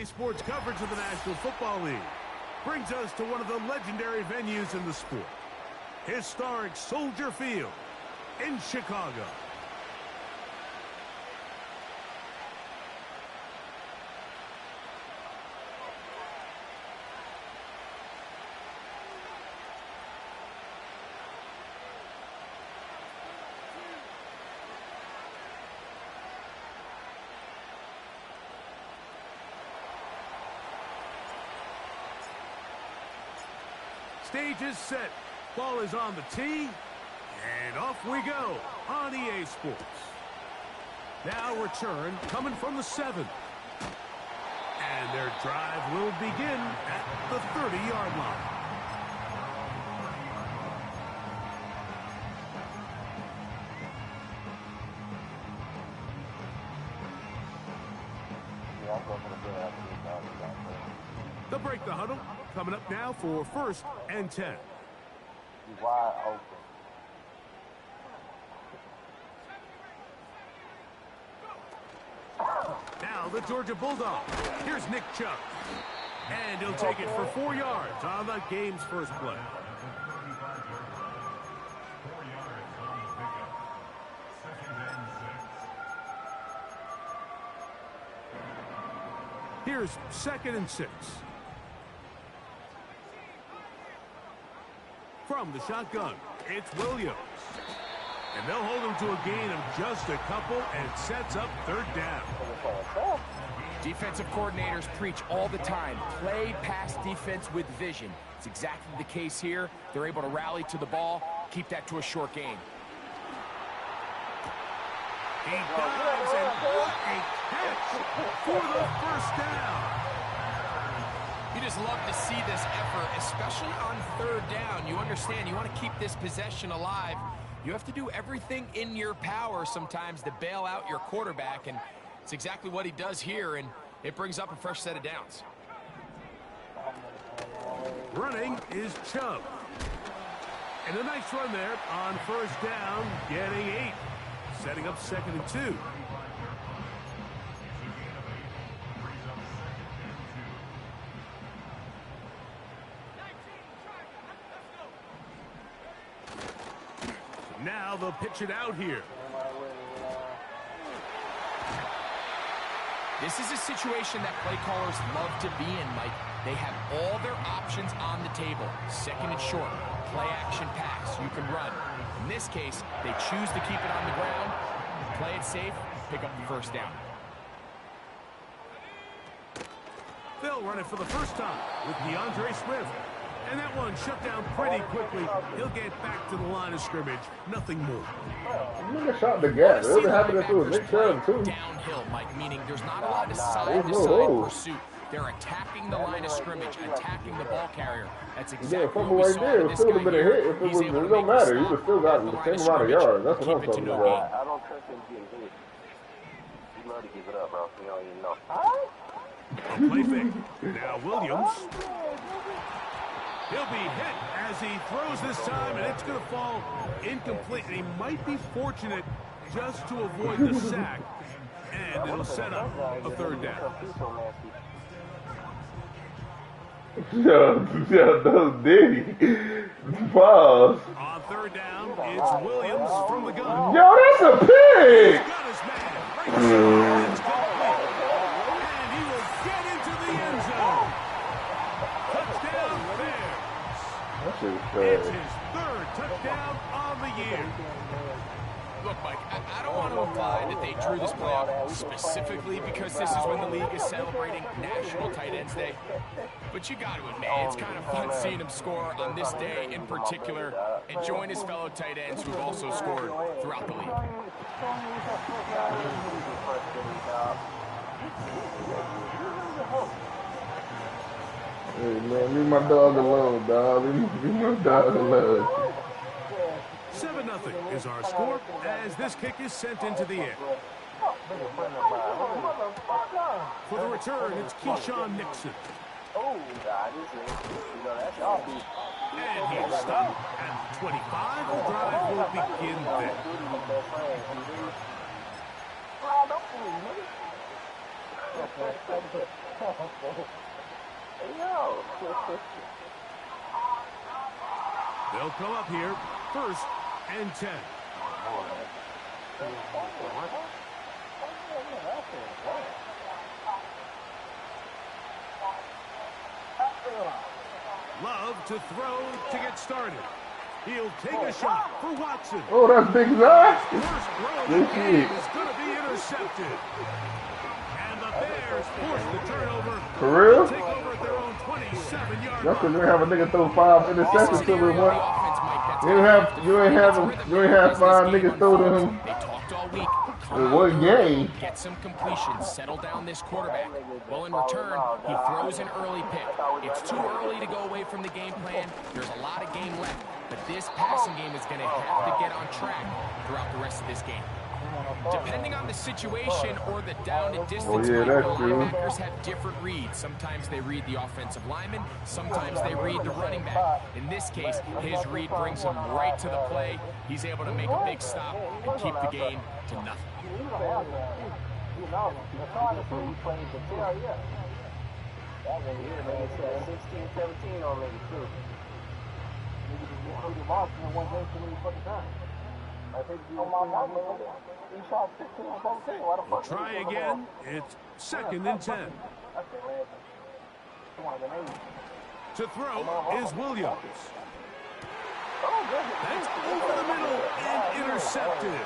EA Sports coverage of the National Football League brings us to one of the legendary venues in the sport, historic Soldier Field in Chicago. Stage is set. Ball is on the tee. And off we go on EA Sports. Now return coming from the 7. And their drive will begin at the 30-yard line. They'll break the huddle. Coming up now for 1st and 10. Wide open. Now the Georgia Bulldogs. Here's Nick Chubb. And he'll take it for 4 yards on the game's first play. Here's 2nd and 6. From the shotgun, it's Williams. And they'll hold him to a gain of just a couple and sets up 3rd down. Defensive coordinators preach all the time, play pass defense with vision. It's exactly the case here. They're able to rally to the ball, keep that to a short gain. He dives, and what a catch for the 1st down. You just love to see this effort, especially on 3rd down. You understand, you want to keep this possession alive. You have to do everything in your power sometimes to bail out your quarterback, and it's exactly what he does here, and it brings up a fresh set of downs. Running is Chubb. And a nice run there on 1st down, getting 8. Setting up 2nd and 2. Now they'll pitch it out here. This is a situation that play callers love to be in, Mike. They have all their options on the table. 2nd and short, play action pass, you can run. In this case, they choose to keep it on the ground, play it safe, pick up the 1st down. They'll run it for the first time with DeAndre Swift. And that one shut down pretty quickly. He'll get back to the line of scrimmage. Nothing more. Nigga shot the gap. It was happening to Nick Chubb, too. Downhill, Mike, meaning there's not a lot of side-to-side pursuit. They're attacking the line of scrimmage, attacking the ball carrier. That's exactly what we saw in this guy here. It don't matter. He would still got the same amount of yards. That's what I'm talking about. I don't trust him getting hit. He love to give it up, bro. You don't even know. A play fake. Now Williams. He'll be hit as he throws this time, and it's going to fall incomplete. And he might be fortunate just to avoid the sack, and it'll set up a 3rd down. Yeah, that was Diddy. Pause. On 3rd down, it's Williams from the gun. Yo, that's a pig! He's got his man. It's complete. And he will get into the end zone. Touchdown Bears. It's his 3rd touchdown on the year. Look, Mike, I don't want to imply that they drew this play up specifically because this is when the league is celebrating National Tight Ends Day. But you got to admit, it's kind of fun seeing him score on this day in particular and join his fellow tight ends who've also scored throughout the league. Hey, man, leave my dog alone, dog. Leave my dog alone. 7-0 is our score as this kick is sent into the air. For the return, it's Keyshawn Nixon. And he'll stop at 25. The drive will begin there. come up here. 1st and 10. Love to throw to get started. He'll take a shot for Watson. Oh, that's Big Zach. First throw of the game is going to be intercepted. And the Bears force the turnover. For real? Take over at their own 27-yard Y'all couldn't line. have a nigga throw 5 interceptions to him once. You ain't have 5 niggas throw to him. They talked all week. In one game. Get some completions. Settle down this quarterback. Well, in return, he throws an early pick. It's too early to go away from the game plan. There's a lot of game left. But this passing game is going to have to get on track throughout the rest of this game. Depending on the situation or the down and distance, the linebackers have different reads. Sometimes they read the offensive lineman. Sometimes they read the running back. In this case, his read brings him right to the play. He's able to make a big stop and keep the game to nothing. Try again. It's 2nd and 10. To throw is Williams. That's over the middle and intercepted.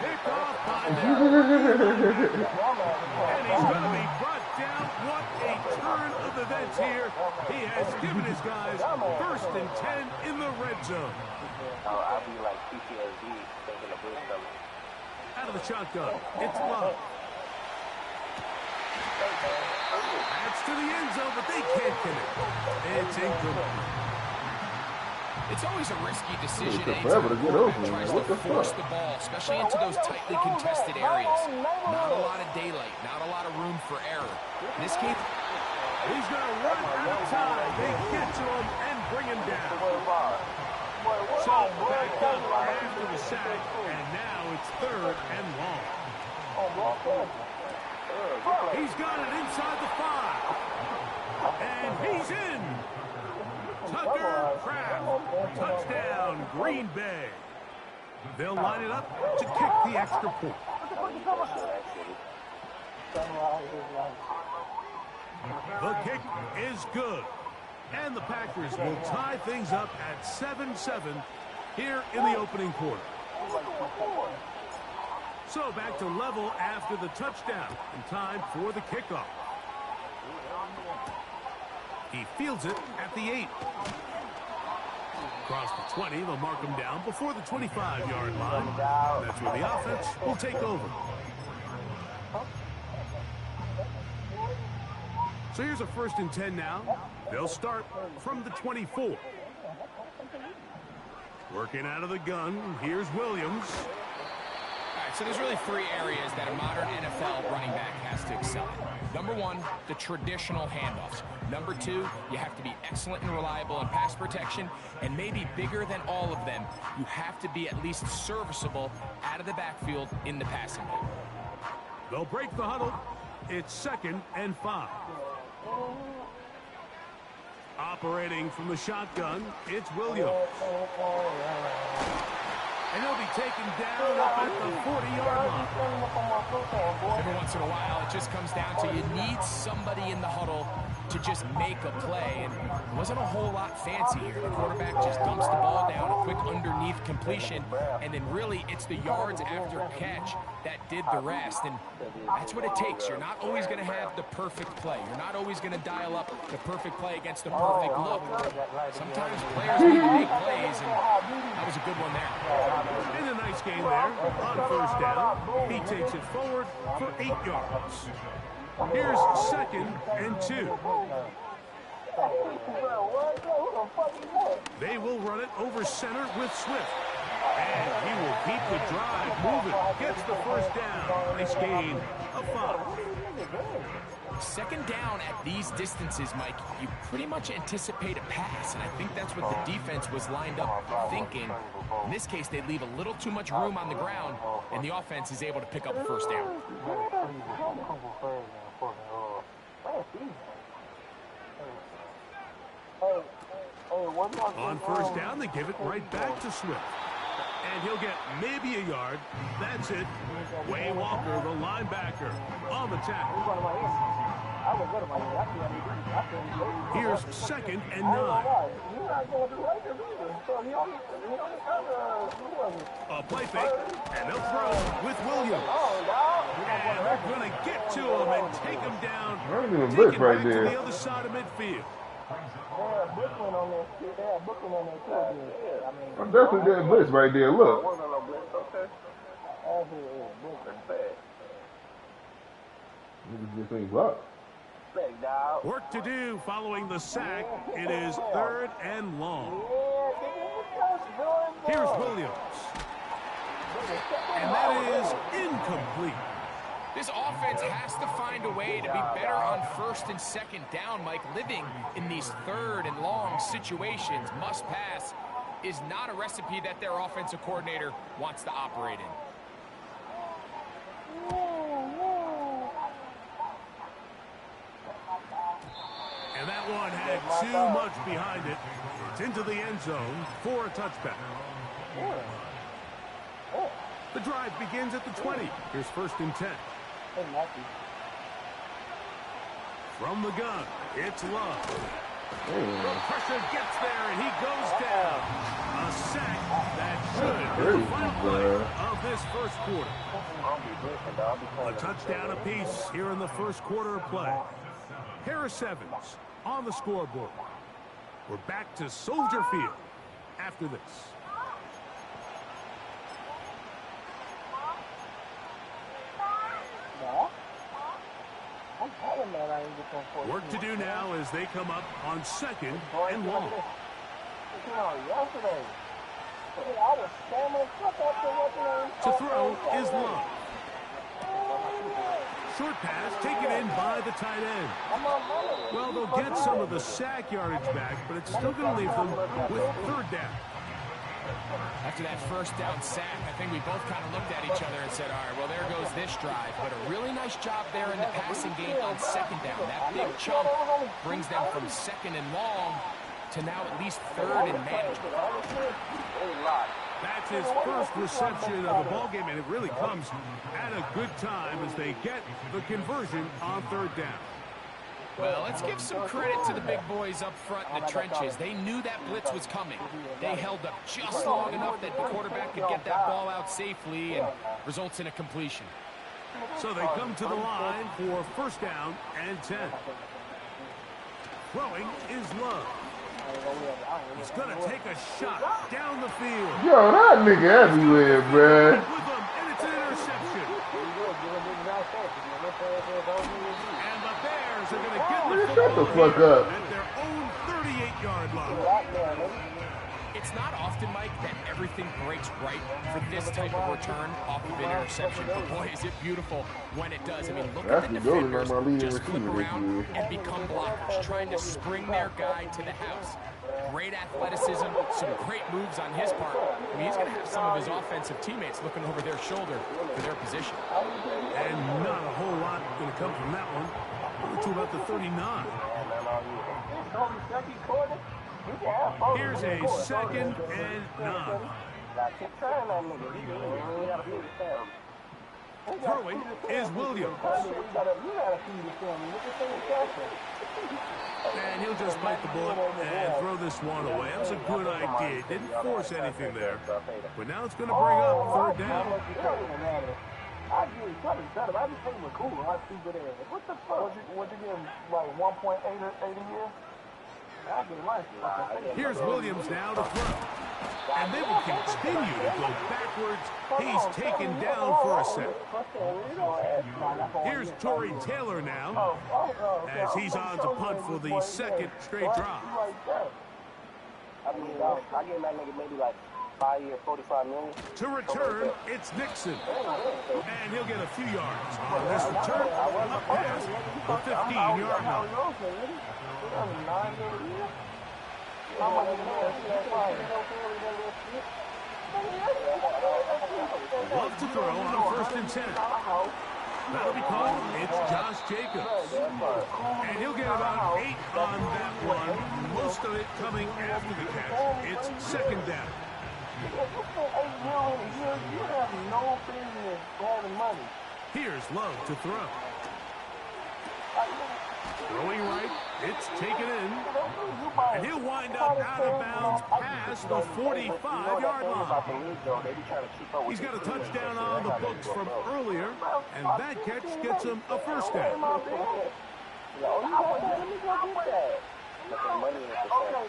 Picked off by them. And he's going to be brought down. What a turn of events here. He has given his guys 1st and 10 in the red zone. I'll be like PTSD thinking of this stuff. Out of the shotgun, it's Love. That's to the end zone, but they can't connect. It's incomplete. It's always a risky decision anytime a quarterback tries to force the ball, especially into those tightly contested areas. Not a lot of daylight, not a lot of room for error. In this case, he's going to run out of time. They get to him and bring him down. So back up after the sack, and now it's 3rd and long. He's got it inside the 5. And he's in. Tucker Kraft. Touchdown, Green Bay. They'll line it up to kick the extra point. The kick is good. And the Packers will tie things up at 7-7 here in the opening quarter. So back to level after the touchdown and time for the kickoff. He fields it at the 8. Across the 20, they'll mark him down before the 25-yard line. That's where the offense will take over. So here's a 1st and 10 now. They'll start from the 24. Working out of the gun, here's Williams. all right, so there's really 3 areas that a modern NFL running back has to excel in. Number 1, the traditional handoffs. Number 2, you have to be excellent and reliable in pass protection. And maybe bigger than all of them, you have to be at least serviceable out of the backfield in the passing game. They'll break the huddle. It's 2nd and 5. Operating from the shotgun, it's Williams. And he'll be taken down up at the 40-yard line. Every once in a while, it just comes down to you need somebody in the huddle to just make a play. And it wasn't a whole lot fancy here. The quarterback just dumps the ball down, a quick underneath completion, and then really it's the yards after catch that did the rest. And that's what it takes. You're not always going to have the perfect play. You're not always going to dial up the perfect play against the perfect look. Sometimes players need to make plays, and that was a good one there. In a nice game there, on 1st down, he takes it forward for 8 yards. Here's 2nd and 2. They will run it over center with Swift. And he will keep the drive moving. Gets the 1st down. Nice gain of 5. 2nd down at these distances, Mike, you pretty much anticipate a pass, and I think that's what the defense was lined up thinking. In this case, they leave a little too much room on the ground, and the offense is able to pick up a 1st down. On first down, they give it right back to Swift. And he'll get maybe a yard. That's it. Way Walker, the linebacker, on the tackle. Here's 2nd and 9. A play fake, and they'll throw with Williams. And they're going to get to him and take him down. Take it back to the other side of midfield. I'm definitely getting blitz right there. Look. This ain't blocked. Work to do following the sack. It is 3rd and long. Here's Williams. And that is incomplete. This offense has to find a way to be better on 1st and 2nd down, Mike. Living in these 3rd and long situations, must pass, is not a recipe that their offensive coordinator wants to operate in. And that one had too much behind it. It's into the end zone for a touchback. The drive begins at the 20. Here's 1st and 10. From the gun, it's Love. The pressure gets there, and he goes down. A sack that should be the final play of this 1st quarter. A touchdown apiece here in the 1st quarter of play. Harris Evans on the scoreboard. We're back to Soldier Field after this. Work to do now as they come up on 2nd and long. To throw is Love. Short pass taken in by the tight end. Well, they'll get some of the sack yardage back, but it's still going to leave them with 3rd down. After that 1st down sack, I think we both kind of looked at each other and said, all right, well, there goes this drive. But a really nice job there in the passing game on 2nd down. That big chunk brings them from 2nd and long to now at least 3rd and manageable. That's his first reception of the ballgame, and it really comes at a good time as they get the conversion on 3rd down. Well, let's give some credit to the big boys up front in the trenches. They knew that blitz was coming. They held up just long enough that the quarterback could get that ball out safely and results in a completion. So they come to the line for 1st down and 10. Throwing is Love. He's going to take a shot down the field. Yo, that nigga everywhere, bruh. With him, and it's an interception. And the Bears are going to get the Shut the fuck up. at their own 38-yard line. It's not often, Mike, that everything breaks right for this type of return off of an interception. But boy, is it beautiful when it does. I mean, look at the defenders just flip around and become blockers, trying to spring their guy to the house. Great athleticism, some great moves on his part. I mean, he's going to have some of his offensive teammates looking over their shoulder for their position. And not a whole lot going to come from that one. We're to about the 39. Here's a 2nd and 9. Throwing is Williams. And he'll just bite the bullet and throw this one away. That was a good idea. Didn't force anything there. But now it's going to bring up 3rd down. I get it. I just think it was cool. I see good ass. What the fuck? What you getting, like 1.8 a year? I get it like it. Here's Williams now to throw. And they will continue to go backwards. He's taken down for a set. Here's Torrey Taylor now as he's on to punt for the 2nd straight drive. I mean, I get that nigga maybe like 5 years, 45 million. To return, it's Nixon. And he'll get a few yards on this return. Up past the 15-yard line. Love to throw on 1st and 10. That'll be called. It's Josh Jacobs. And he'll get about 8 on that one. Most of it coming after the catch. It's second down. You have no business having money. Here's Love to throw. Throwing right, it's taken in. And he'll wind up out of bounds past the 45-yard line. He's got a touchdown on the books from earlier, and that catch gets him a first down. Okay,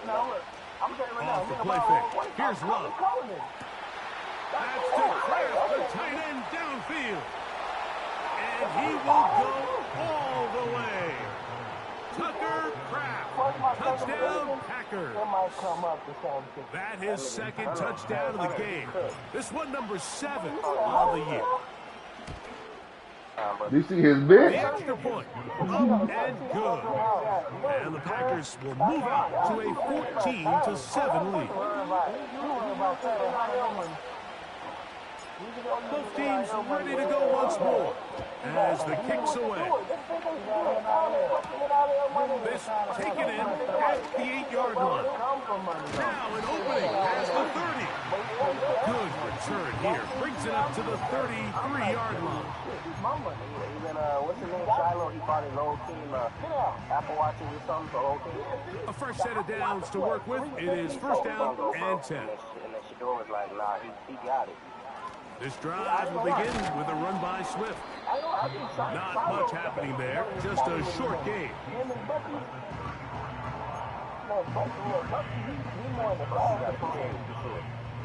now look. I'm saying right now. Off the play fake. Here's Love. That's to Kraft, the tight end downfield. And he will go all the way. Tucker Kraft. Touchdown, Packers. That is second touchdown of the game. This one number 7 on the year. Do you see his The bench? extra point. Up and good. And the Packers will move out to a 14-7 lead. Both teams ready to go once more as the kick's away. This taken in at the 8-yard line. Now an opening past the 30. Good return here. Brings it up to the 33-yard line. What's his name? Shiloh, he bought his old team, Apple Watches or something for old team. A fresh set of downs to work with. It is first down and 10. And then Shador was like, nah, he got it. This drive will begin with a run by Swift. Not much happening there, just a short game.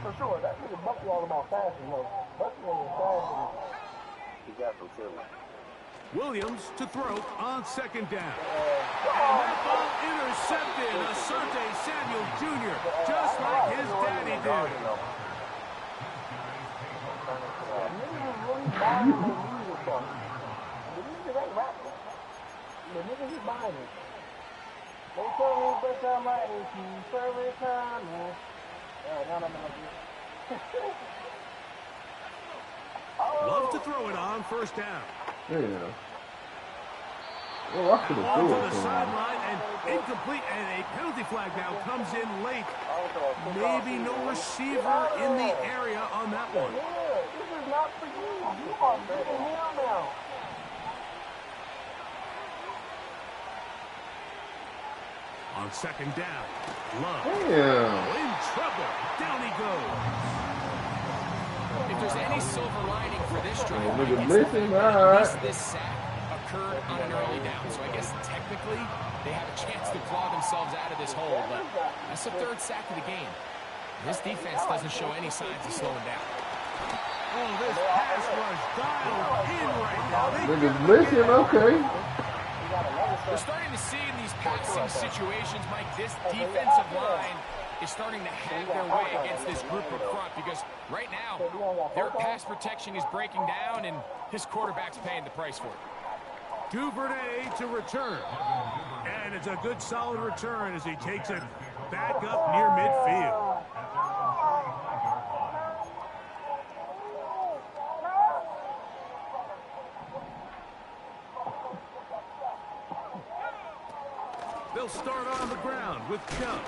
For sure, that nigga Bucky all about fashion, though. Bucky ain't fashion. He got some chili. Williams to throw on second down. And that ball intercepted. Asante Samuel Jr., just like his daddy did. The niggas is buying it. They tell me but I'm right if you service time. Love to throw it on first down. Yeah. Oh, I could have Ball threw to it the to him. sideline and incomplete, and a penalty flag now comes in late. Maybe no receiver in the area on that one. This is not for you. You are beating him now. On second down, Love. Damn. In trouble. Down he goes. If there's any silver lining for this drive, Nigga it's missing, at alright. least this sack occurred on an early down. So I guess technically they have a chance to claw themselves out of this hole, but that's the third sack of the game. This defense doesn't show any signs of slowing down. Oh, this pass rush dialed in right now. Niggas missing, okay. We're starting to see in these passing situations, Mike, this defensive line is starting to have their way against this group up front because right now their pass protection is breaking down and his quarterback's paying the price for it. Duvernay to return. And it's a good solid return as he takes it back up near midfield. They'll start on the ground with Chubb.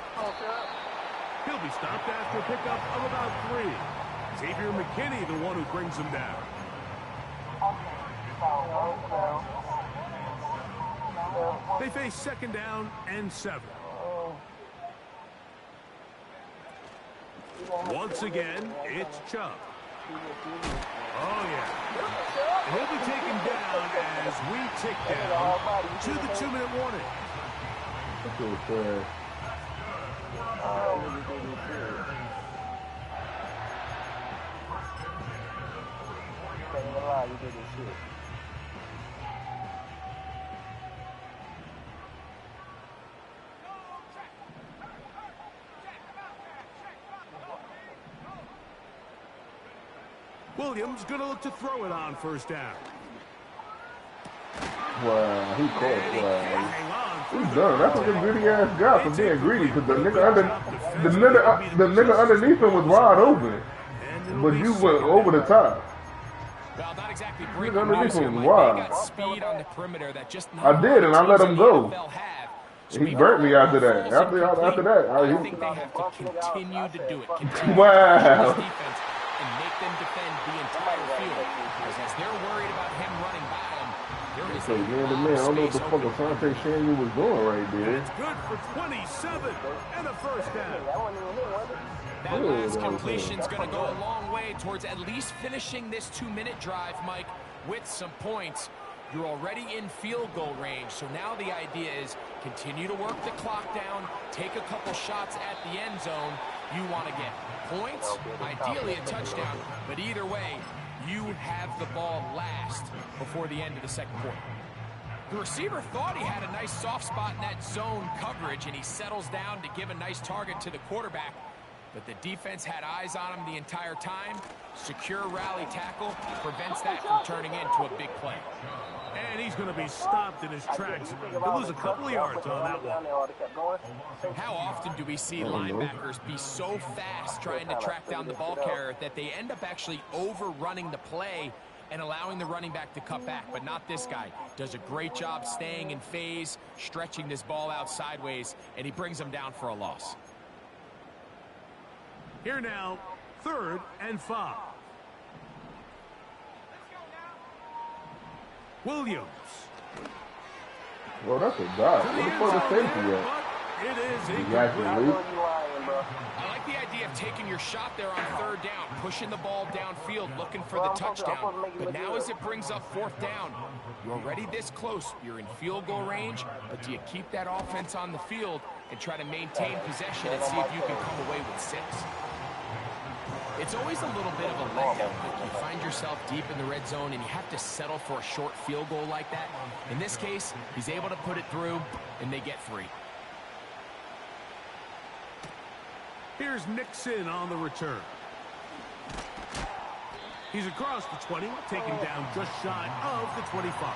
He'll be stopped after a pickup of about 3. Xavier McKinney, the one who brings him down. They face second down and 7. Once again, it's Chubb. Oh, yeah. He'll be taken down as we tick down to the 2-minute warning. That's so sad. Williams going to look to throw it on first down. Wow, he caught And he flag. can't hang on through He's the done. That's what middle. the greedy ass got for being greedy. Because the nigga underneath him was wide open, And it'll but be you went second over the down. top. Well, not exactly He's breaking underneath news here, him. Mike. Why? They got speed on the perimeter that just not I did, and I let him go. So He burnt me after that. After that, I think they have to continue to do it. Continue wow. to pressure this defense and make them defend the entire field. Because as they're worried about him running by them, there is So, man to man, I don't know what the fuck Asante Samuel was doing right there. It's good for 27 and a first down. That last completion's going to go a long way towards at least finishing this 2-minute drive, Mike, with some points. You're already in field goal range, so now the idea is continue to work the clock down, take a couple shots at the end zone. You want to get points, ideally a touchdown, but either way, you have the ball last before the end of the second quarter. The receiver thought he had a nice soft spot in that zone coverage, and he settles down to give a nice target to the quarterback. But the defense had eyes on him the entire time. Secure rally tackle prevents that from turning into a big play. And he's going to be stopped in his tracks. He'll lose a couple of yards on that one. How often do we see linebackers be so fast trying to track down the ball carrier that they end up actually overrunning the play and allowing the running back to cut back? But not this guy. Does a great job staying in phase, stretching this ball out sideways, and he brings him down for a loss. Here now, 3rd and 5. Williams. Well, that's a dot. What the fuck is safety at? It is Exactly. I like the idea of taking your shot there on 3rd down, pushing the ball downfield, looking for the touchdown. But now as it brings up 4th down, you're already this close. You're in field goal range, but do you keep that offense on the field and try to maintain possession and see if you can come away with 6? It's always a little bit of a letdown. You find yourself deep in the red zone and you have to settle for a short field goal like that. In this case, he's able to put it through and they get 3. Here's Nixon on the return. He's across the 20, taken down just shy of the 25.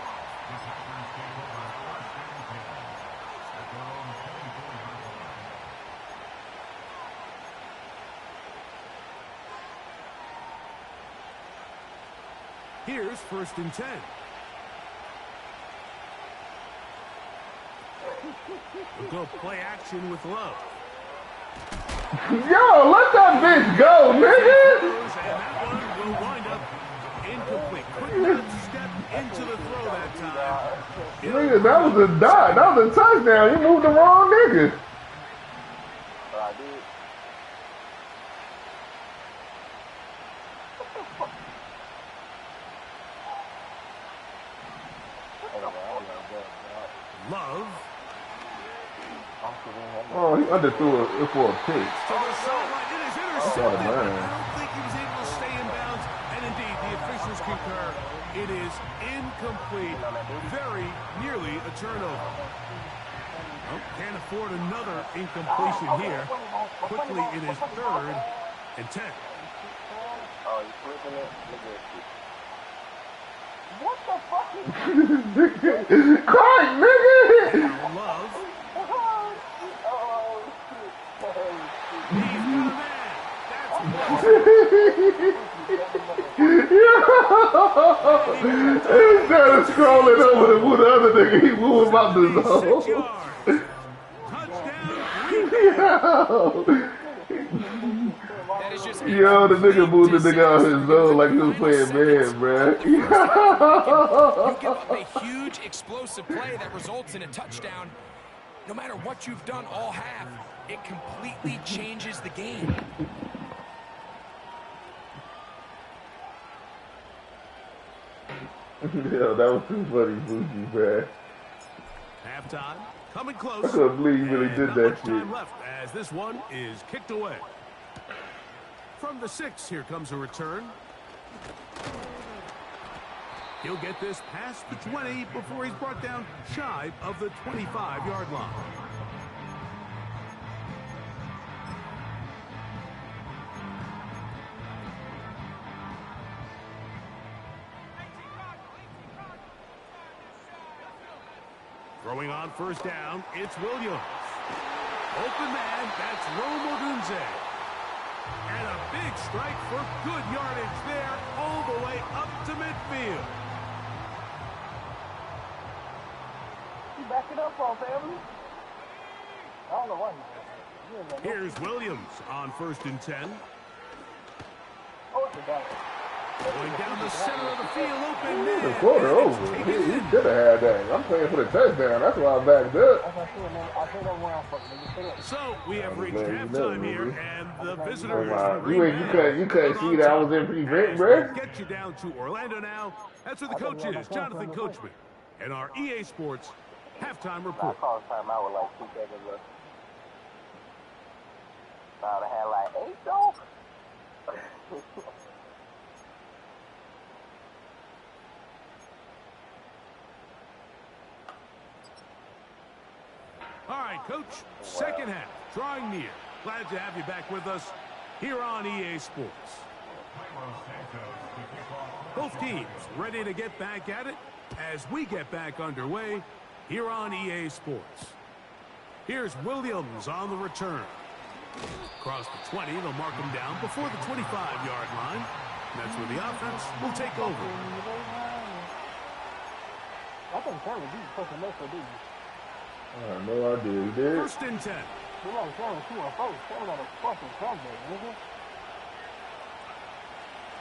Here's 1st and 10. We'll go play action with Love. Yo, let that bitch go, nigga! And that one will wind up incomplete. Quick step into the throw that time. Nigga, that was a dot. That was a touchdown. You moved the wrong nigga. I did. Love. Oh, he underthrew it for a pick. To the sideline. It is intercepted. I don't think he was able to stay in bounds. And indeed, the officials concur. It is incomplete. Very nearly a turnover. Well, can't afford another incompletion here. Quickly, it is 3rd and 10. Oh, he's flipping it. Look at this. What the fuck is Crack, nigga! Now Love. He's got a man. Instead of scrolling over to move the other nigga, he moved about the zone. 6 yards. Touchdown. That is just Yo, the nigga moved the nigga out his zone like he was playing man, bruh. you give up a huge explosive play that results in a touchdown. No matter what you've done all half, it completely changes the game. Yo, that was too funny, Boogie, bruh. Halftime. Coming close. I couldn't believe he really did Not that much shit. time left as this one is kicked away. From the 6, here comes a return. He'll get this past the 20 before he's brought down shy of the 25-yard line. Throwing on 1st down, it's Williams. Open man, that's Rome Odunze. And a big strike for good yardage there, all the way up to midfield. You back it up on family. I don't know why. Here's Williams on 1st and 10. Oh, it's a guy. Going down the center of the field, open man. The quarter over. He should have had that. I'm playing for the touchdown. That's why I backed up. So we have reached halftime here, and the visitors. You couldn't see that I was in prevent, bro. Get you down to Orlando now. That's where the coach is, Jonathan Coachman, and our EA Sports halftime report. I called timeout with like 2 seconds left. I would have had like 8 though. All right, Coach, second half, drawing near. Glad to have you back with us here on EA Sports. Both teams ready to get back at it as we get back underway here on EA Sports. Here's Williams on the return. Across the 20, they'll mark him down before the 25-yard line. And that's where the offense will take over. I think Terry beat pushing this for these. I have no idea. He did. 1st and 10. He like Terry 2 on first. Terry got a fucking comeback, nigga.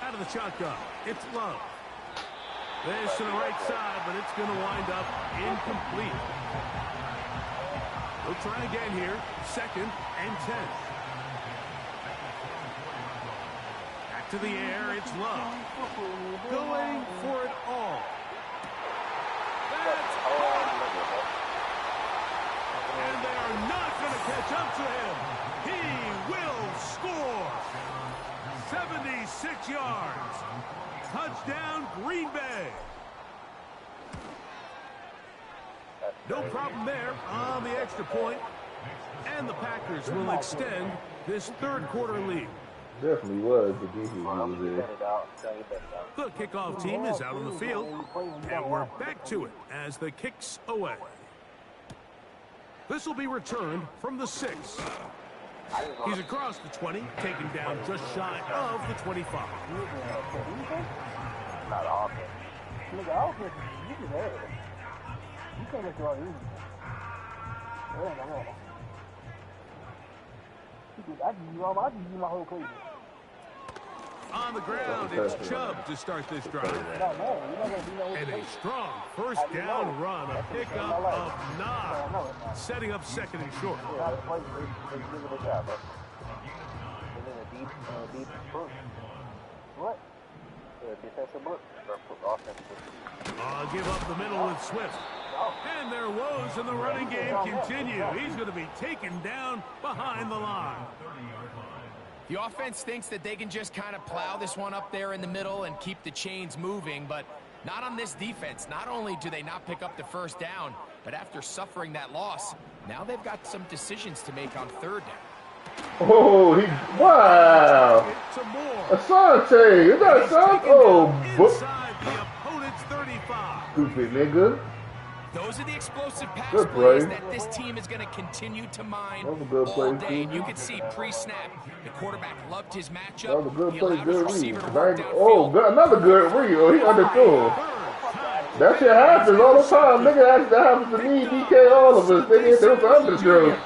Out of the shotgun, it's Love. This to the right side, but it's going to wind up incomplete. We'll try again here. 2nd and 10. Back to the air, it's Love. Going for it all. That's all. And they are not going to catch up to him. He will score. 76 yards. Touchdown, Green Bay. No problem there on the extra point. And the Packers will extend this third quarter lead. Definitely was the defense was there. The kickoff team is out on the field. And we're back to it as the kicks away. This will be returned from the 6. He's across the 20, taken down just shy of the 25. Not often. Nigga, I don't care. You can have it. You can't make it all easy. I just use my whole cleavage. On the ground, it's Chubb to start this drive. And a strong first down run, a pickup of 9, setting up 2nd and short. What? Defensive book or offensive book? I'll give up the middle with Swift. And their woes in the running game continue. He's going to be taken down behind the line. The offense thinks that they can just kind of plow this one up there in the middle and keep the chains moving, but not on this defense. Not only do they not pick up the first down, but after suffering that loss, now they've got some decisions to make on 3rd down. Oh, wow. Asante, is that Asante? Oh, inside the opponent's 35. Stupid nigga. Those are the explosive pass Good plays play. that this team is going to continue to mine That was a good all play, day. too. You can see pre-snap, the quarterback loved his matchup. That was a good He play, allowed his good receiver read. to work Oh, downfield. good, another good read. Oh, he underthrew. That shit happens all the time. Nigga, that happens to me, DK, all of us. Nigga, there was underthrow.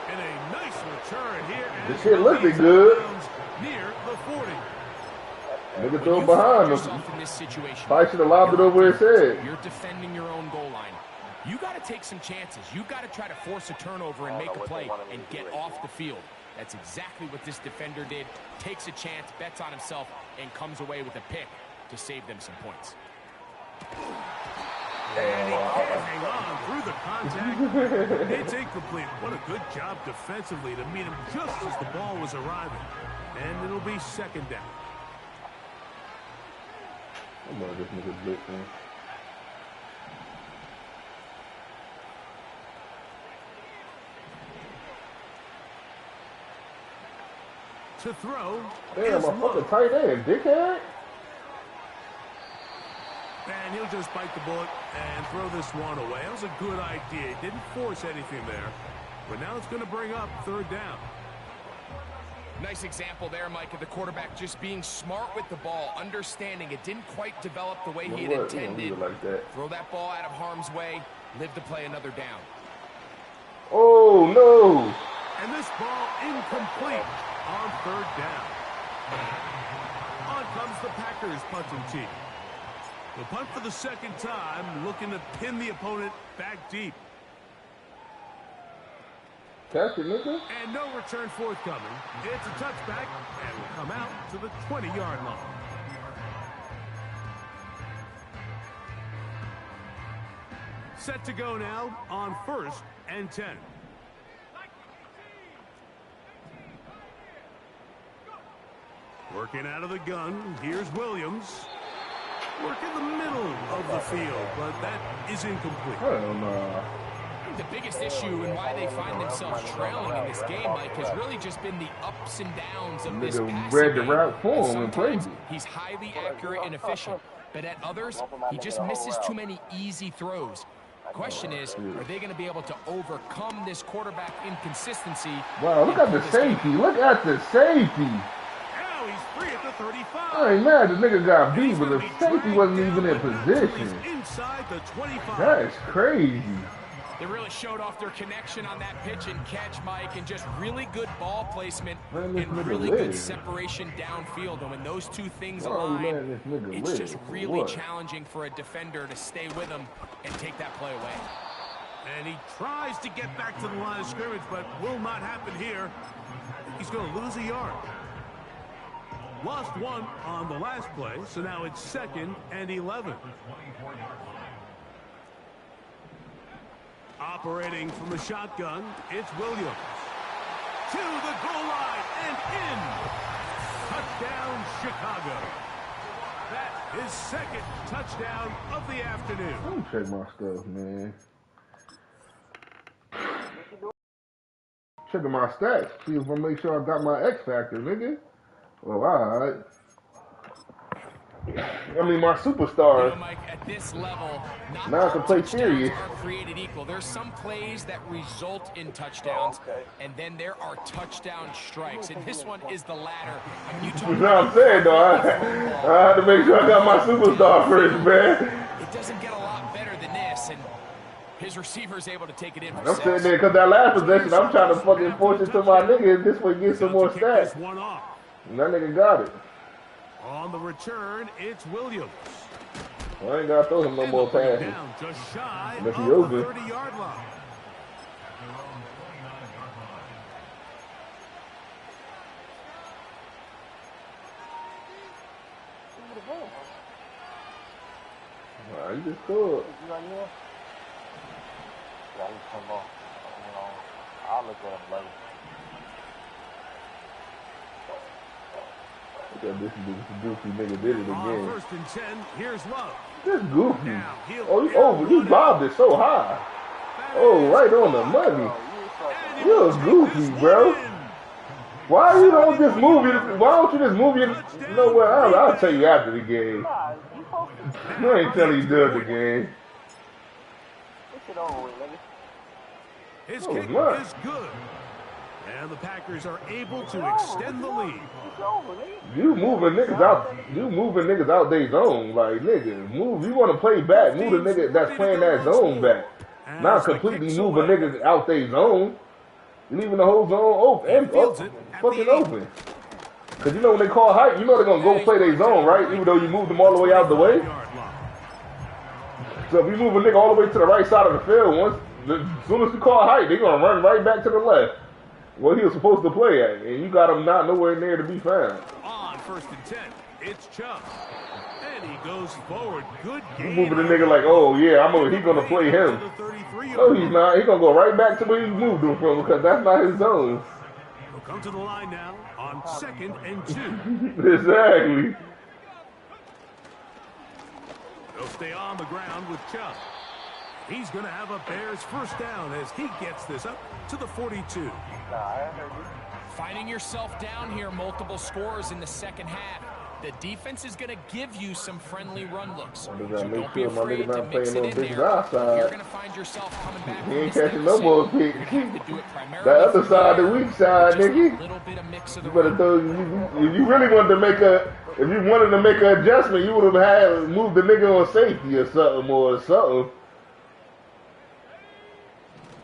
And a nice return here. This shit looking good. Near the 40. Nigga throw it behind yourself him. in this situation. Probably should have lobbed it over his head. You're defending your own goal line. You got to take some chances. You got to try to force a turnover and make a play and get off the field. That's exactly what this defender did. Takes a chance, bets on himself, and comes away with a pick to save them some points. And he can't hang on through the contact. It's incomplete. What a good job defensively to meet him just as the ball was arriving. And it'll be 2nd down. I'm gonna just make a blitz, man. To throw. Damn, my fucking tight end, dickhead. And he'll just bite the bullet and throw this one away. That was a good idea. He didn't force anything there. But now it's going to bring up 3rd down. Nice example there, Mike, of the quarterback just being smart with the ball, understanding it didn't quite develop the way he had intended. Like that. Throw that ball out of harm's way, live to play another down. Oh, no. And this ball incomplete on third down. On comes the Packers punting team. The punt for the second time, looking to pin the opponent back deep. Catch it, nigga. And no return forthcoming. It's a touchback and will come out to the 20-yard line. Set to go now on 1st and 10. Working out of the gun, here's Williams. Work in the middle of the field, but that is incomplete. Hell no. The biggest issue and why they find themselves trailing in this game, Mike, has really just been the ups and downs of this passing read the game. route for him and played Sometimes he's highly accurate and efficient, but at others, he just misses too many easy throws. Question is, are they going to be able to overcome this quarterback inconsistency? Wow, look at the safety. Look at the safety. Now he's free at the 35. I ain't mad the nigga got beat, but the safety wasn't even in position. Inside the 25. That's crazy. They really showed off their connection on that pitch and catch, Mike, and just really good ball placement and really good separation downfield. And when those two things align, it's just really challenging for a defender to stay with him and take that play away. And he tries to get back to the line of scrimmage, but will not happen here. He's going to lose a yard. Lost one on the last play, so now it's 2nd and 11. Operating from the shotgun, it's Williams. To the goal line and in. Touchdown, Chicago. That is 2nd touchdown of the afternoon. Let me check my stuff, man. Checking my stats. See if I make sure I got my X Factor, nigga. Well, alright. I mean, my superstars. You know, Mike, at this level, now I can play serious. Are created equal. There's some plays that result in touchdowns, and then there are touchdown strikes, and this one is the latter. I mean, you know what I'm saying, though? I had to make sure I got my superstar first, man. It doesn't get a lot better than this, and his receiver's able to take it in. I'm sitting there because that last possession, I'm trying to fucking force it to my nigga, and this way get some more stats. And that nigga got it. On the return, it's Williams. Well, I ain't got to throw him no more passes. Down just shy of the 30-yard line. Nah, you just scored. I'll look at him later. Look at this goofy nigga did it again. On 1st and 10, here's Love. This goofy. Oh, you lobbed it so high. Oh, right on the money. You're goofy, bro. Why you don't just move it? Why don't you just move it? You know what? I'll tell you after the game. You ain't telling you during the game. His kick is good. And the Packers are able to extend the lead. You moving niggas out. You moving niggas out their zone. Like, nigga, move. You want to play back. Move the nigga that's playing that zone back. Not completely moving niggas out their zone. You leaving the whole zone open. Fucking open. Because you know when they call height, you know they're going to go play their zone, right? Even though you moved them all the way out the way. So if you move a nigga all the way to the right side of the field, as soon as you call height, they're going to run right back to the left. Where he was supposed to play at, and you got him not nowhere near to be found. On 1st and 10, it's Chubb. And he goes forward. Good game. You moving the nigga like, oh yeah, he gonna play him. No, he's not. He gonna go right back to where he moved him from because that's not his zone. He'll come to the line now on 2nd and 2. Exactly. They'll stay on the ground with Chubb. He's going to have a Bears first down as he gets this up to the 42. Finding yourself down here, multiple scores in the second half. The defense is going to give you some friendly run looks. So Make don't be sure my afraid nigga to not mix playing it no in big there. outside. You're going to find yourself coming back He from ain't this catching no more You're picks. going to have to do it primarily The other side, the weak side, just nigga. a little bit of mix of the You better run. throw. If you really wanted to make a, if you wanted to make an adjustment, you would have had moved the nigga on safety or something.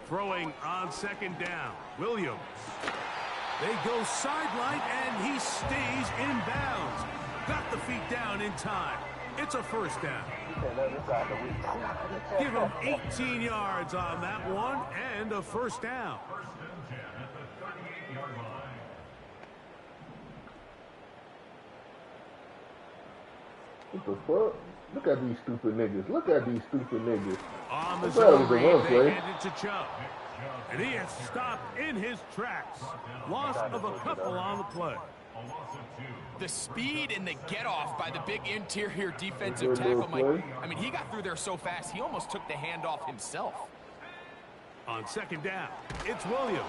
Throwing on second down. Williams. They go sideline, and he stays in bounds. Got the feet down in time. It's a first down. Give him 18 yards on that one, and a first down. What the fuck? Look at these stupid niggas. Look at these stupid niggas. On the That zone was a read, run they play. hand it to Chubb. And he is stopped in his tracks. Loss of a couple on the play. The speed and the get-off by the big interior defensive tackle, Mike. I mean, he got through there so fast, he almost took the handoff himself. On second down, it's Williams.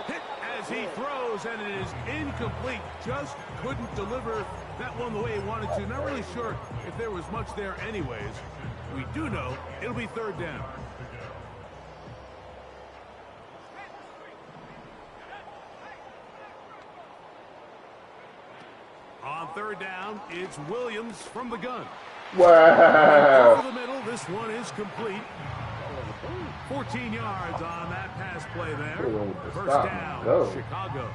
Hit as he throws, and it is incomplete. Just couldn't deliver that one the way he wanted to. Not really sure if there was much there anyways. We do know it'll be third down. On third down, it's Williams from the gun. Wow. Over the middle, this one is complete. 14 yards on that pass play there. First down, Chicago.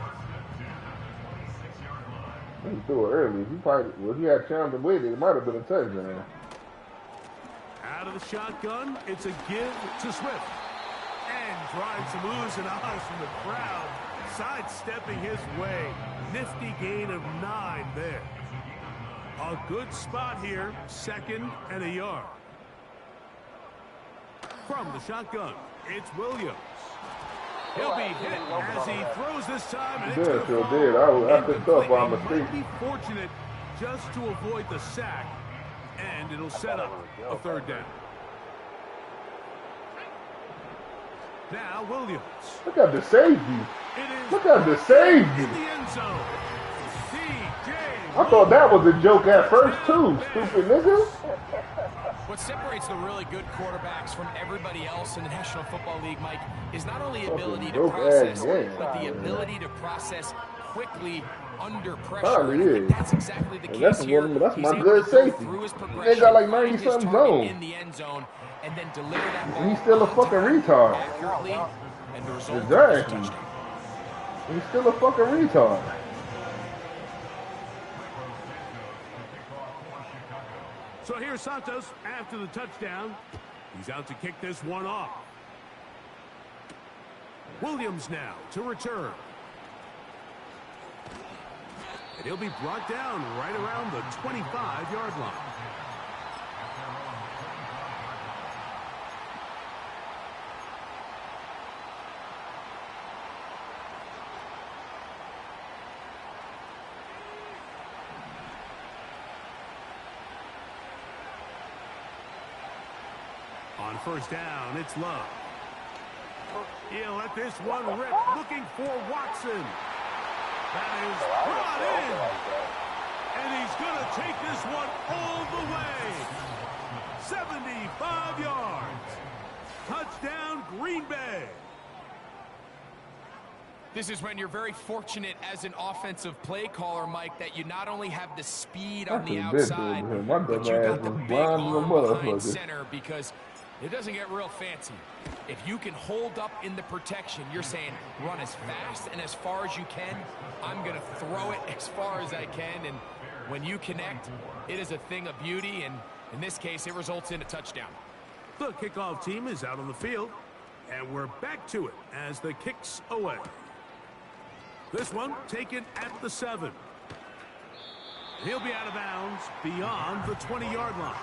He threw it early. If he had time to wait, it might have been a touchdown. Out of the shotgun, it's a give to Swift. And trying some oohs and ahs from the crowd, sidestepping his way. Nifty gain of 9 there. A good spot here, second and a yard. From the shotgun, it's Williams. He'll be hit as he throws this time, and it's going to fall. I picked up by mistake. Might be fortunate just to avoid the sack, and it'll set up a third down. Now Williams. Look at the safety. It is Look at the safety. in the end zone. I thought that was a joke at first too, stupid nigga. What separates the really good quarterbacks from everybody else in the National Football League, Mike, is not only ability to process, but the ability to process quickly under pressure. And I think that's exactly the case here. That's my He's good able to go safety. through his They progression, got like find 90 his something target zone. in the end zone, and then deliver that ball. He's still a fucking retard. Accurately, and the result is a Exactly. touchdown. He's still a fucking retard. So here's Santos after the touchdown. He's out to kick this one off. Williams now to return. And he'll be brought down right around the 25-yard line. On first down, it's Love. He'll let this one rip, looking for Watson. That is brought in. And he's going to take this one all the way. 75 yards. Touchdown, Green Bay. This is when you're very fortunate as an offensive play caller, Mike, that you not only have the speed on the outside, but you got the big arm behind center, because it doesn't get real fancy. If you can hold up in the protection, you're saying run as fast and as far as you can. I'm going to throw it as far as I can. And when you connect, it is a thing of beauty. And in this case, it results in a touchdown. The kickoff team is out on the field. And we're back to it as the kick's away. This one taken at the 7. He'll be out of bounds beyond the 20-yard line.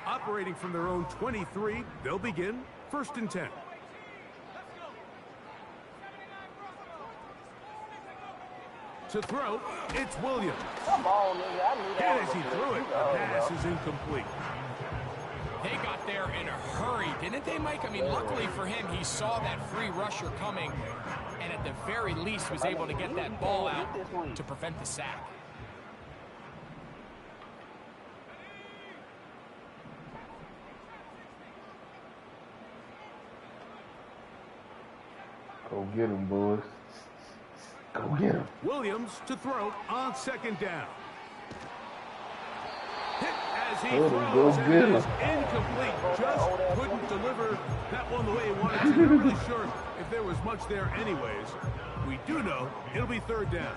Operating from their own 23, they'll begin 1st and 10. To throw, it's Williams. Come on, nigga. I knew that. As he threw it, the pass is incomplete. They there in a hurry, didn't they, Mike? I mean, luckily for him, he saw that free rusher coming, and at the very least was able to get that ball out to prevent the sack. Go get him, boys. Go get him. Williams to throw on second down. Hit as he Go throws, get and it him. is incomplete. Just couldn't deliver that one the way he wanted to. Not really sure if there was much there anyways. We do know it'll be third down.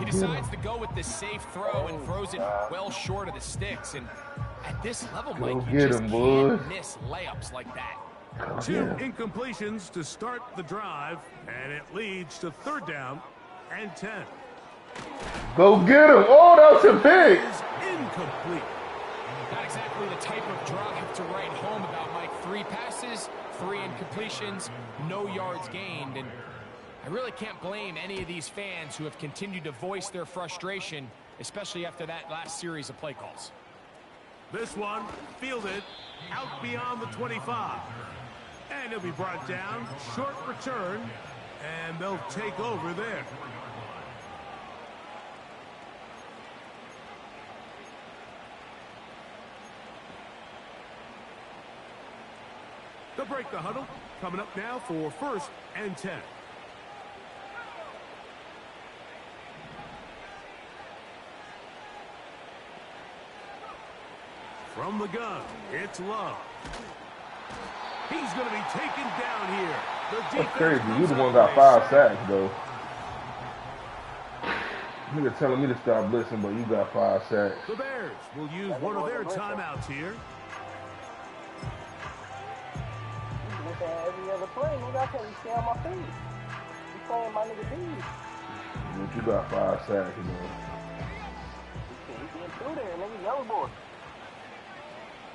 He decides to go with the safe throw and throws it well short of the sticks. And at this level, Mike, you just can't miss layups like that. 2 incompletions to start the drive, and it leads to third down and 10. Go get him. Oh, that was a pick. Is incomplete. Not exactly the type of drive to write home about, Mike. 3 passes, 3 incompletions, no yards gained. And I really can't blame any of these fans who have continued to voice their frustration, especially after that last series of play calls. This one fielded out beyond the 25. And he'll be brought down, short return, and they'll take over there. They'll break the huddle. Coming up now for first and 10. From the gun, it's Love. He's going to be taken down here. That's crazy. You the one got 5 sacks, though. Nigga telling me to stop blitzing, but you got 5 sacks. The Bears will use one of their timeouts here. Every other play, nigga, I can't stay on my feet. You playing my nigga D. But you got 5 sacks, you know. He getting through there, nigga, yellow boy.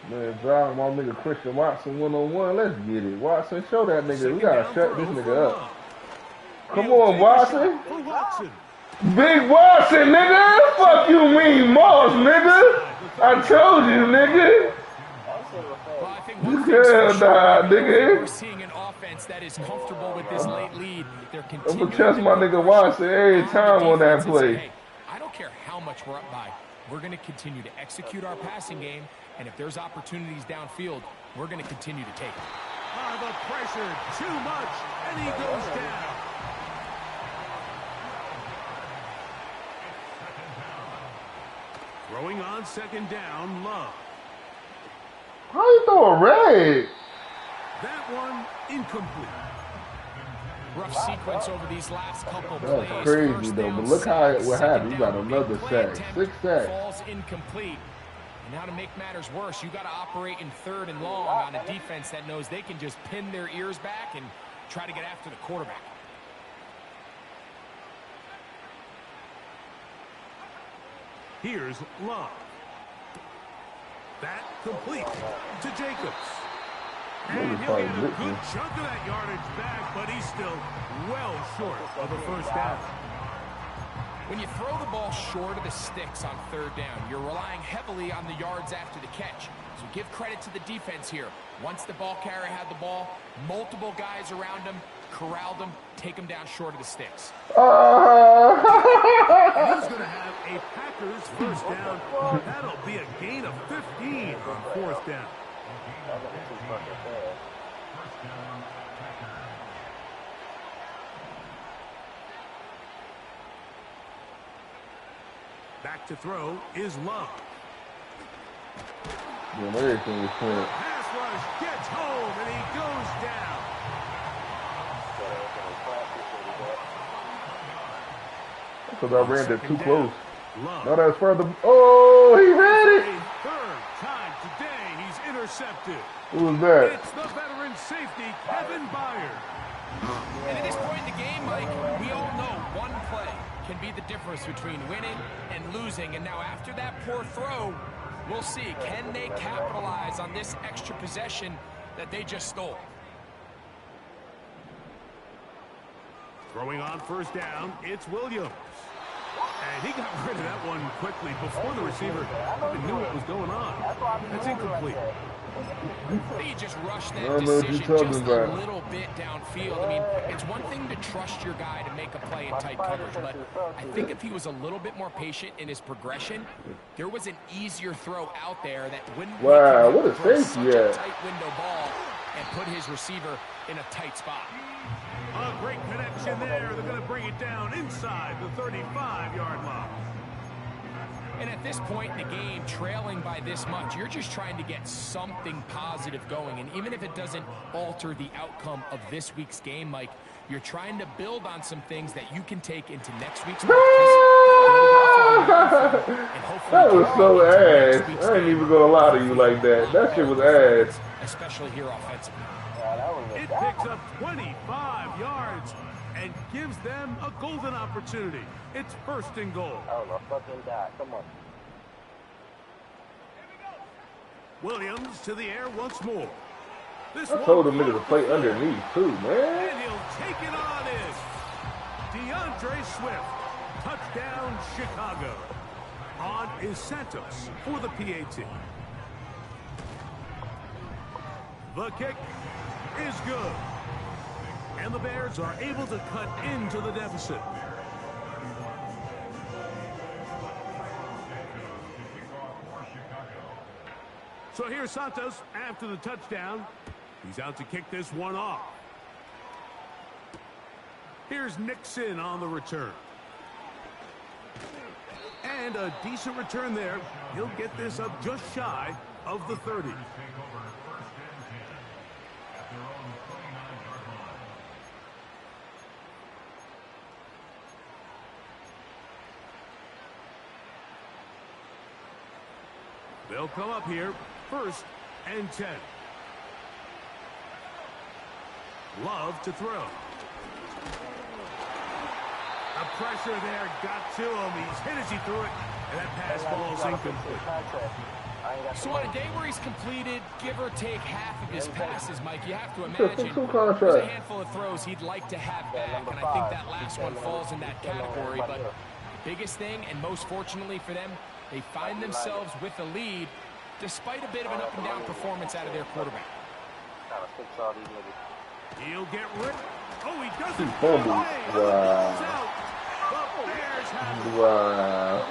Man, drive my nigga Christian Watson 1-on-1. Let's get it. Watson, show that nigga. We gotta shut this nigga up. Come on, Watson. Big Watson, nigga. Fuck you mean, Moss, nigga. I told you, nigga. Well, I think Hell nah, nigga. we're seeing an offense that is comfortable with this late lead. They're I'm continuing gonna trust my nigga Watson every time on that play. Hey, I don't care how much we're up by. We're going to continue to execute our passing game, and if there's opportunities downfield, we're going to continue to take them. The pressure, too much, and he goes down. Throwing on second down, Love. How you throw a red? That one incomplete. Rough sequence over these last couple That's plays. crazy, First though. down, But look how it what second happened. You got down, another big play sack. attempt 6 sacks. falls incomplete. And now to make matters worse, you got to operate in third and long on a defense that knows they can just pin their ears back and try to get after the quarterback. Here's Love. That complete to Jacobs. And he'll get a good chunk of that yardage back, but he's still well short of the first down. When you throw the ball short of the sticks on third down, you're relying heavily on the yards after the catch. So give credit to the defense here. Once the ball carrier had the ball, multiple guys around him, corralled him, take him down short of the sticks. He's going to have a Packers first down. That'll be a gain of 15 on fourth down. Back to throw is Love. Yeah, everything is clear. Pass rush gets home, and he goes down. Because I ran it too close. Love. No, that's further. Oh, he ran it. A third time today, he's intercepted. Who was that? It's the veteran safety, Kevin Byard. And at this point in the game, Mike, we all know one play can be the difference between winning and losing. And now after that poor throw, we'll see. Can they capitalize on this extra possession that they just stole? Throwing on first down, it's Williams. And he got rid of that one quickly before the receiver even knew what was going on. That's incomplete. He just rushed that decision just a little bit downfield. I mean, it's one thing to trust your guy to make a play in tight coverage, but I think if he was a little bit more patient in his progression, there was an easier throw out there that wouldn't make him what a throw safety such a tight window ball and put his receiver in a tight spot. A great connection there. They're going to bring it down inside the 35-yard line. And at this point in the game, trailing by this much, you're just trying to get something positive going. And even if it doesn't alter the outcome of this week's game, Mike, you're trying to build on some things that you can take into next week's practice. That was so ass. I ain't even gonna lie to you like that. That shit was ass. Especially here offensively. It picks up 25 yards and gives them a golden opportunity. It's 1st and goal. Oh, no, fucking die. Come on. Williams to the air once more. This I told them niggas to play underneath too, man. And he'll take it on in. DeAndre Swift. Touchdown, Chicago. On is Santos for the PAT. The kick is good. And the Bears are able to cut into the deficit. So here's Santos after the touchdown. He's out to kick this one off. Here's Nixon on the return. And a decent return there. He'll get this up just shy of the 30. They'll come up here, 1st and 10. Love to throw. The pressure there got to him. He's hit as he threw it, and that pass falls incomplete. So on a day where he's completed, give or take half of his passes, Mike, you have to imagine there's a handful of throws he'd like to have back, and I think that last one falls in that category. But the biggest thing, and most fortunately for them, they find themselves with a lead despite a bit of an up-and-down performance out of their quarterback. He'll get rid. Oh, he doesn't. Wow.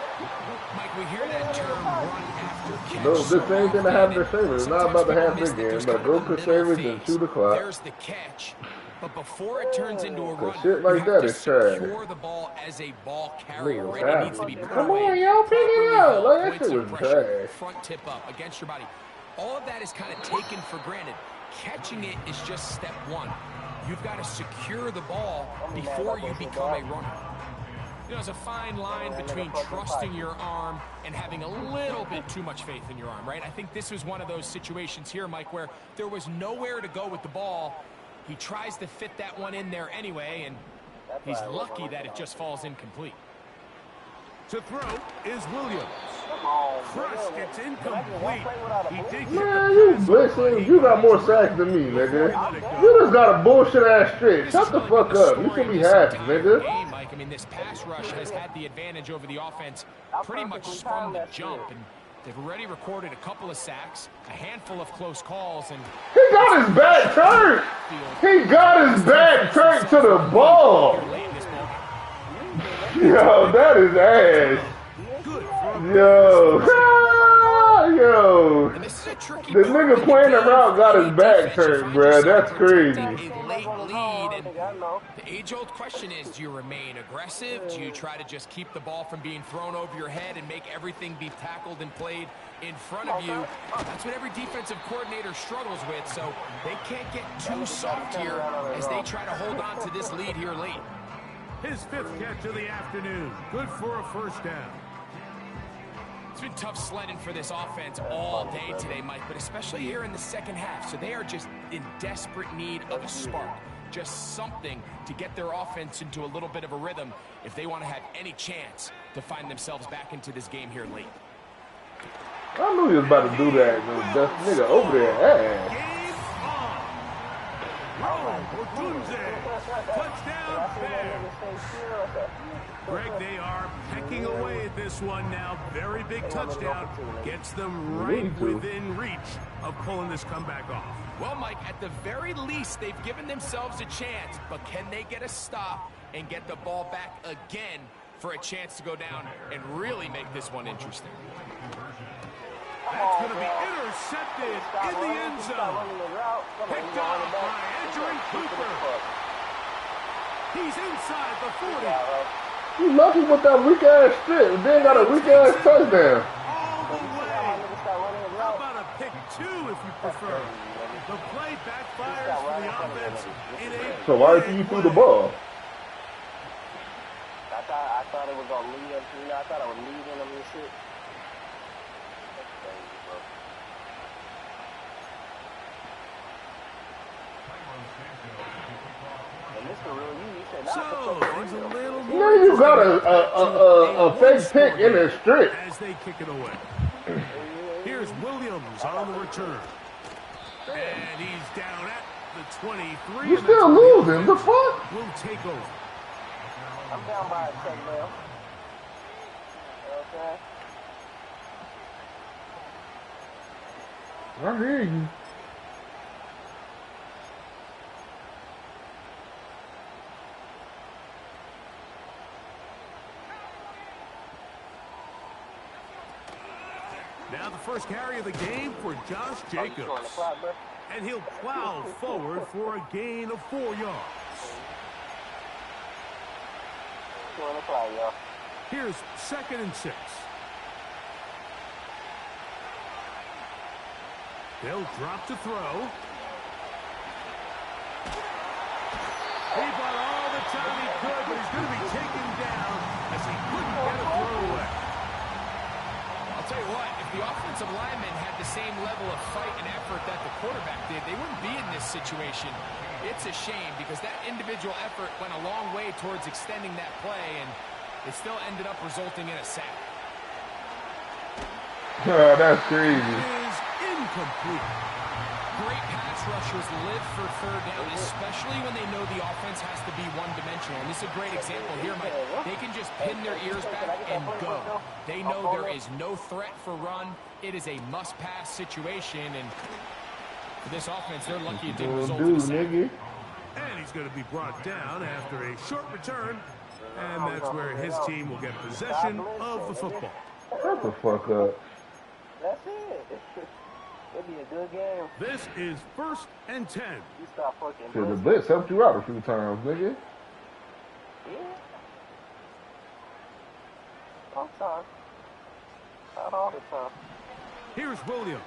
Mike, we hear that term run after catch. No, this ain't gonna have their favor. It's not about to have their game, but go conservative and shoot the clock. There's the catch. But before it turns into a run, shit like you have that to is trash. secure the ball as a ball carrier, Niggas right? It needs to be put Come away, on, y'all, pick it properly up. held, Like, that points shit of was pressure, trash. front tip up against your body. All of that is kind of taken for granted. Catching it is just step one. You've got to secure the ball before you become a runner. You know, there's a fine line between trusting your arm and having a little bit too much faith in your arm, right? I think this was one of those situations here, Mike, where there was nowhere to go with the ball. He tries to fit that one in there anyway, and he's lucky that it just falls incomplete. To throw is Williams. Crushed, it's incomplete. He did Man, you blitzing. You got more sacks than me, nigga. You just got a bullshit-ass straight. Shut the fuck up. You should be happy, nigga. Mike, I mean, this pass rush has had the advantage over the offense pretty much from the jump, and they've already recorded a couple of sacks, a handful of close calls, and he got his back turned. He got his back turned to the ball. Yo, that is ass. Yo. Yo. The nigga playing around got his back turned, bruh. That's crazy. A late lead, and the age-old question is, do you remain aggressive? Do you try to just keep the ball from being thrown over your head and make everything be tackled and played in front of you? That's what every defensive coordinator struggles with, so they can't get too soft here as they try to hold on to this lead here late. His 5th catch of the afternoon. Good for a 1st down. It's been tough sledding for this offense all day today, Mike, but especially here in the second half. So they are just in desperate need of a spark, just something to get their offense into a little bit of a rhythm if they want to have any chance to find themselves back into this game here late. I knew he was about to do that. That nigga over there ass. throw. Odunze. Touchdown, Bears. Greg, they are pecking away at this one now. Very big touchdown. Gets them right within reach of pulling this comeback off. Well, Mike, at the very least, they've given themselves a chance, but can they get a stop and get the ball back again for a chance to go down and really make this one interesting? That's going to be intercepted in the end zone. Picked off by Edgerrin Cooper. He's inside the 40. You lucky with that weak-ass strip. Then got a weak-ass touchdown. All the way. How about a pick 2 if you prefer? The play backfires for the offense in a So why did you threw the ball? I thought it was going to lead up to me. I thought I was leading them and shit. That's crazy, bro. And this is real you. He said, So, there's a little more. Now you got a fake pick in a strip. As they kick it away. Here's Williams on the return. And he's down at the 23. You still losing. The fuck? Will take over. I'm down by a touchdown. Okay. I hear you. Now the first carry of the game for Josh Jacobs. And he'll plow forward for a gain of 4 yards. Here's 2nd and 6. They'll drop to throw. He bought all the time he could, but he's going to be taken down as he couldn't get a throw away. I'll tell you what, if the offensive lineman had the same level of fight and effort that the quarterback did, they wouldn't be in this situation. It's a shame because that individual effort went a long way towards extending that play, and it still ended up resulting in a sack. Oh, that's crazy. It is incomplete. Great pass rushers live for 3rd down, especially when they know the offense has to be one-dimensional. And this is a great example here, Mike. They can just pin their ears back and go. They know there is no threat for run. It is a must-pass situation, and for this offense, they're lucky it didn't result in a sack. And he's going to be brought down after a short return. And that's where his team will get possession of the football. Shut the fuck up. That's it. It'll be a good game. This is 1st and 10. You stop fucking. Shit, the blitz helped you out a few times, nigga. Yeah. Sometimes. Not all the time. Here's Williams.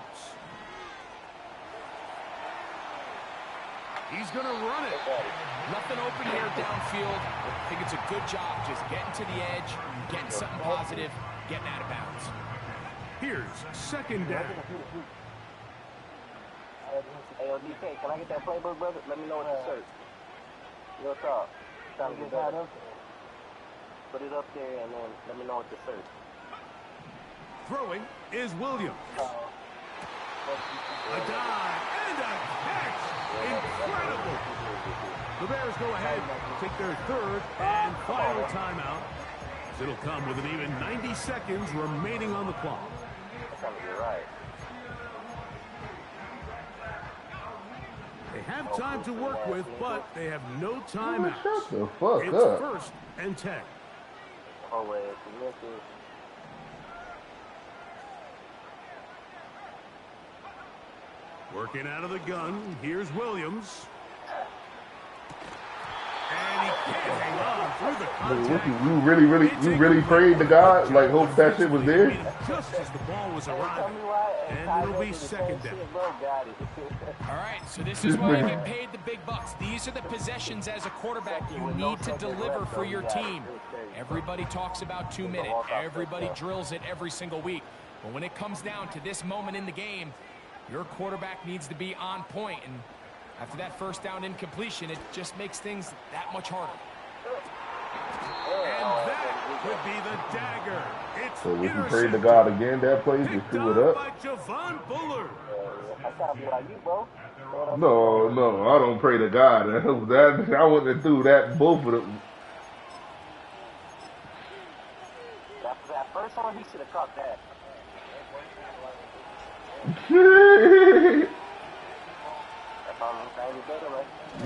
He's going to run it. Nothing open here downfield. I think it's a good job just getting to the edge, getting something positive, getting out of bounds. Here's 2nd down. Hey, yo, DK, can I get that playbook, brother? Let me know what you search. What's up? Trying to get that up there. Put it up there and then let me know what to search. Throwing is Williams. A dive and a catch. Incredible. The Bears go ahead, take their 3rd and final timeout. It'll come with an even 90 seconds remaining on the clock. That's trying to get right. They have time to work with, but they have no timeouts. Shut the fuck It's up. 1st and 10. Oh, wait, it's Working out of the gun, here's Williams. And he can't hang on through the contact. You really prayed to God, like hope that shit was there? Just as the ball was arriving. And it'll be 2nd down. All right, so this is why you get paid the big bucks. These are the possessions as a quarterback you need to deliver for your team. Everybody talks about 2 minutes. Everybody drills it every single week. But when it comes down to this moment in the game, your quarterback needs to be on point. And after that 1st down incompletion, it just makes things that much harder. And that could be the dagger. It's So if you prayed to God again, that play just threw it up. by Javon Bullard. I gotta be like you, bro. No, I don't pray to God. That I wouldn't have threw that both of them. That first one, he should have caught that.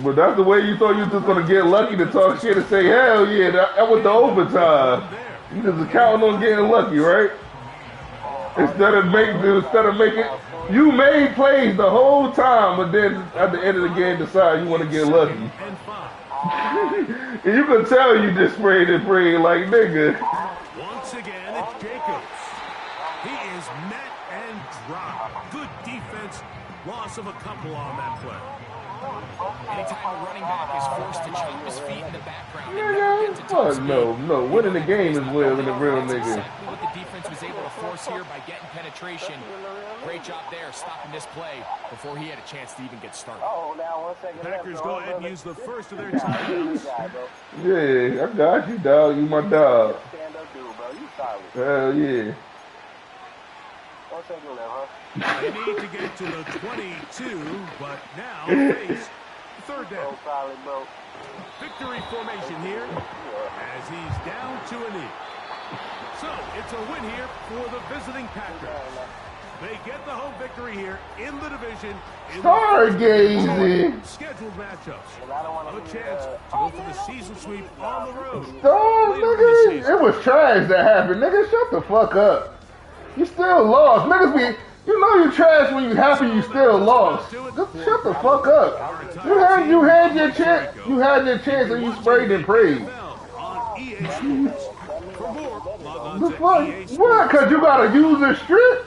But that's the way you thought you was just gonna get lucky to talk shit and say, hell yeah, that was the overtime. You just counting on getting lucky, right? Instead of making, you made plays the whole time, but then at the end of the game decide you want to get lucky. And you can tell you just sprayed and prayed like nigga. Once again, it's Jacobs. He is met and dropped. Good defense. Loss of a couple on that play. Anytime a running back is forced to chop his feet in the background, no. Winning the game is winning the real nigga. Exactly what the defense was able to force here by getting penetration. Great job there, stopping this play before he had a chance to even get started. Oh, now 1 second. Packers go ahead and use the first of their timeouts. Yeah, I got you, dog. You my dog. Stand up, dude, bro. You solid. Hell yeah. 1 second left, huh? They need to get to the 22, but now face third down. Solid, bro. Victory formation here as he's down to a knee. So it's a win here for the visiting Packers. They get the home victory here in the division. Stargazing. Scheduled matchups. A chance to go for the season sweep on the road. Dog, nigga. It was trash that happened, nigga. Shut the fuck up. You still lost. Niggas be, you know you trash when you happy you still lost. Just shut the fuck up. You had your chance. You had your chance and you sprayed and prayed. The fuck? What? Cause you got a user strip?